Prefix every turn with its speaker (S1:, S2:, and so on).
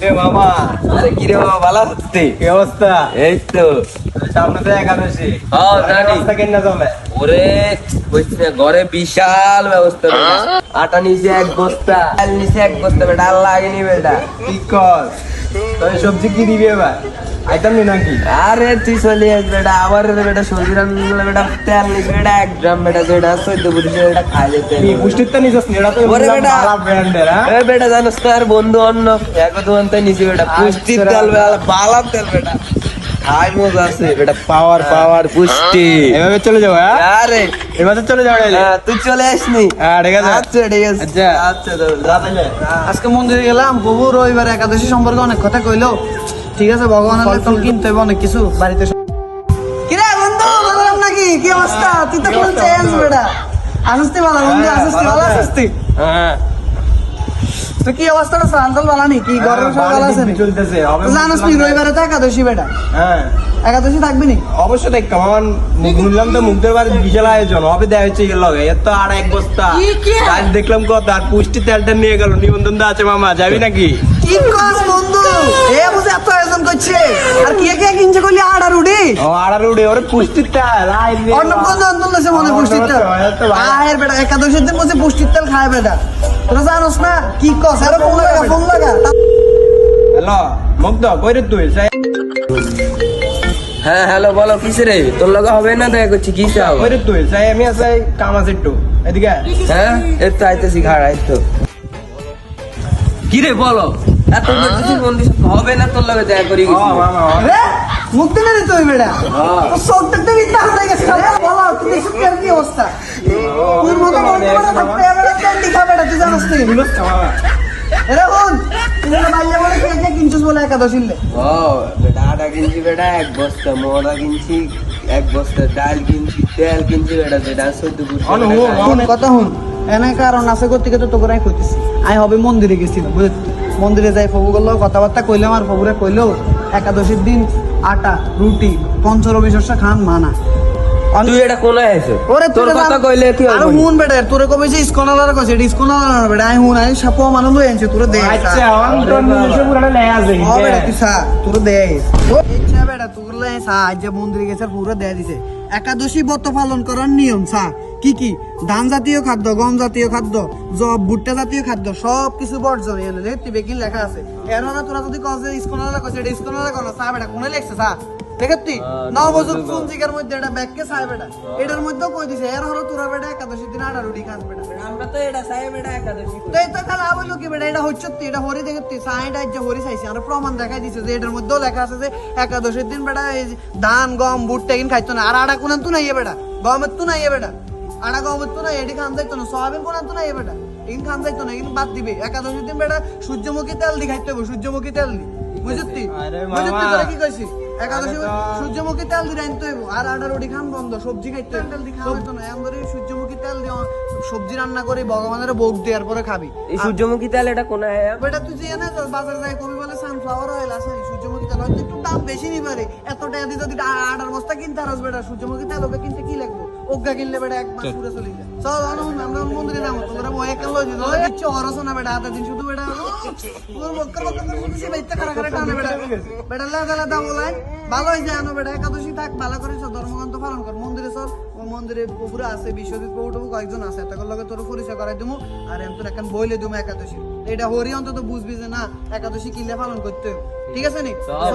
S1: রে মামা, আরে কি রে বাবা, ভালো আছিস? কি অবস্থা? এই তো সামনে তো একাদশী। হ্যাঁ জানি। অবস্থা কেন চলে? ওরে বুঝছে ঘরে বিশাল ব্যবস্থা বেটা। আটা নিচে এক বস্তা, চাল নিচে এক বস্তা বেটা, আর লাগেনি বেটা। কি কর? তুই সবজি কি দিবি এবার? আইতাম নি নাকি? আরে তুই চলে আস বেটা, আবার বেটা সবজি রান্না বেটা, তেল নিস বেটা 1 গ্রাম বেটা, যেটা 14 পুরুষ বেটা খাই যেতে। কি পুষ্টির তো নিছস নি, এটা তো ভালো ব্র্যান্ডের। হ্যাঁ এ বেটা জানোস তো, আর বন্ধু অন্য এক দোকানতে নিছি বেটা, পুষ্টির তেল বেটা, ভালো তেল বেটা, খাই মজা আছে বেটা, পাওয়ার পাওয়ার পুষ্টি। এভাবে চলে যাও? হ্যাঁ আরে এভাবে চলে যাও। হ্যাঁ তুই চলে আসনি? হ্যাঁ ঠিক আছে। আচ্ছা ঠিক আছে। আচ্ছা আচ্ছা যা তাহলে।
S2: আজকে মন্দিরে গেলাম, প্রভু রবিবার একাদশী সম্পর্কে অনেক কথা কইলো। ঠিক আছে, ভগবানের ফল কিনতে হবে অনেক কিছু বাড়িতে। কিরে বন্ধু, বললাম নাকি কি অবস্থা? তুই তো ফুল চেঞ্জ বেটা। আসস্তি ভালো বন্ধু, আসস্তি ভালো আসস্তি।
S1: হ্যাঁ
S2: তো কি অবস্থাটা সান্তাল ভালো নি? কি গরম সব ভালো আছে নি?
S1: চলতেছে।
S2: জানোস নি রবিবারে তো একাদশী বেটা।
S1: হ্যাঁ
S2: একাদশী থাকবি নি?
S1: অবশ্যই দেখ, আমার শুনলাম তো মুগ্ধের বাড়ির বিশাল আয়োজন হবে, দেওয়া হচ্ছে গেল এত আর 1 বস্তা। আজ দেখলাম কত, আর পুষ্টি তেলটা নিয়ে গেল, নিবন্ধন তো আছে মামা, যাবি নাকি?
S2: কি কস বন্ধু, এ বুঝে এত আয়োজন করছে। আর কে কে কিনছে কইলি? আড়া রুডি
S1: ও আড়ার উড়ে ওরে পুষ্টির তেল
S2: অন্য কোন আন্দোলন আছে মনে? পুষ্টির তেল আয়ের বেটা, একাদশীর দিন বসে পুষ্টির তেল খায় বেটা। তোরা জানোস না কি কস? আরে ফোন লাগা, ফোন লাগা।
S1: হ্যালো মুগ্ধ, কই রে তুই? হ্যাঁ হ্যালো বলো, কিসে রে? তোর লগা হবে না দেখা করছি, কি চাও? কই রে তুই? চাই আমি আসাই, কাম আছে একটু এদিকে। হ্যাঁ এর তো আইতেছি, ঘাড় আইতো। কি রে বলো, এত বলতেছিস মন্দির হবে না তোর লগে দেখা করি?
S2: রে মুক্তি না রে তুই বেটা, তো সবটা তো বিদ্যা হয়ে গেছে। বলো তুই এসব কি অবস্থা? তোর মতো বন্ধু বেটা থাকতে বেটা ক্যান্ডি খা বেটা, তুই জানোস তুই? এরে হুন, তুই না বাইরে বলে কে কে কিনছিস বলে একাদশীর লে?
S1: ও বেটা, আটা কিনছি বেটা 1 বস্তা, মোড়া কিনছি 1 বস্তা, ডাল কিনছি, তেল কিনছি বেটা, যেটা 14 পুরুষ।
S2: হুন কথা হুন, এনে কারণ আছে করতে তো তোকে কইতেছি। আমি হবে মন্দিরে গেছিলাম, বুঝলি? মন্দিরে যাই প্রভু করলো কথাবার্তা কইলাম, আর প্রভুরে কইলো একাদশীর দিন আটা রুটি পঞ্চরবি শস্য খান মানা।
S1: তুই এটা কোনায় আইছো?
S2: ওরে
S1: তোর কথা কইলে কি হবে?
S2: আর হুন বেটা, তোরে কবে যে ইসকনালার কইছে, এটা ইসকনালার বেটা। আমি হুন, আমি সাপো মানুষ লই আনছি তোরে দে।
S1: আচ্ছা অন্তর নিমিশে পুরাটা লে আছে।
S2: ও বেটা তুই সা তোরে দে। ইচ্ছা বেটা তোরে লে সা, আজ যে মন্দিরে গেছে পুরো দে দিছে। একাদশী ব্রত পালন করার নিয়ম সা কি কি? ধান জাতীয় খাদ্য, গম জাতীয় খাদ্য, জব ভুট্টা জাতীয় খাদ্য সব কিছু বর্জন। এনে দেখতে বেকিন লেখা আছে। এর না তোরা যদি কস যে ইসকনালা কইছে, এটা ইসকনালা কোন সা বেটা কোনে লেখছে সা দেখতি? নবযুগ পঞ্জিকার মধ্যে এটা ব্যাগকে চাই বেটা, এটার মধ্যেও কই দিছে এর হলো তোরা বেটা একাদশী দিন আটা রুটি খাস বেটা।
S1: আমরা তো এটা চাই বেটা একাদশী করি।
S2: তো এটা খালা বললো কি বেটা, এটা হচ্ছে এটা হরি দেখতি সাইড আজ যে হরি চাইছে, আর প্রমাণ দেখাই দিছে যে এটার মধ্যেও লেখা আছে যে একাদশীর দিন বেটা এই ধান গম ভুট্টা কিন খাইতো না। আর আটা কোন তু নাই বেটা, গমের তু নাই বেটা, আটা গমের তু নাই, এটি খান যাইতো না। সয়াবিন কোন তু নাই বেটা, এগুন খান যাইতো না, এগুন বাদ দিবে। একাদশীর দিন বেটা সূর্যমুখী তেল দি খাইতে হবে, সূর্যমুখী তেল দি, বুঝতি? বুঝতি তোরা কি কইছিস? একাদশী সূর্যমুখী তেল দিয়ে রাঁধতে হইব, আর আটা রুটি খান বন্ধ, সবজি খাইতে তেল দিয়ে খাওয়া হইতো না। এমন সূর্যমুখী তেল দিয়ে সবজি রান্না করে ভগবানের ভোগ দেওয়ার পরে খাবি।
S1: এই সূর্যমুখী তেল এটা কোনায়?
S2: বেটা তুই যে না বাজারে যাই কবি বলে সানফ্লাওয়ার অয়েল আছে, সূর্যমুখী তেল হয়তো একটু দাম বেশি নি পারে। এত টাকা দিয়ে যদি আটার বস্তা কিনতে আরস বেটা, সূর্যমুখী তেল ওকে কিনতে কি লাগবে? ওগা কিনলে বেটা 1 মাস পুরো চলে যায়। চল আমরা মন্দিরে যাবো, তোমরা ময়ে কেন লই দিল দিচ্ছ অরসনা বেটা, আধা দিন শুধু বেটা তোর বক্কর বক্কর করে শুধু বাইতে খাড়া খাড়া টানে বেটা। বেটা লাদা দাম বলাই ভালো হয়ে যায় আনো বেটা, একাদশী থাক ভালো করে ধর্মগ্রন্থ পালন কর। মন্দিরে চল, মন্দিরে পুকুরে আছে বিশ্বজিৎ প্রভু টবু কয়েকজন আছে, এতগুলো লগে তোর পরিচয় করাই দিমু। আর এম তোর এখন বইলে দিমু একাদশী। এটা হরি অন্তত বুঝবি যে না একাদশী কিনলে পালন করতে হবে, ঠিক আছে নি? চল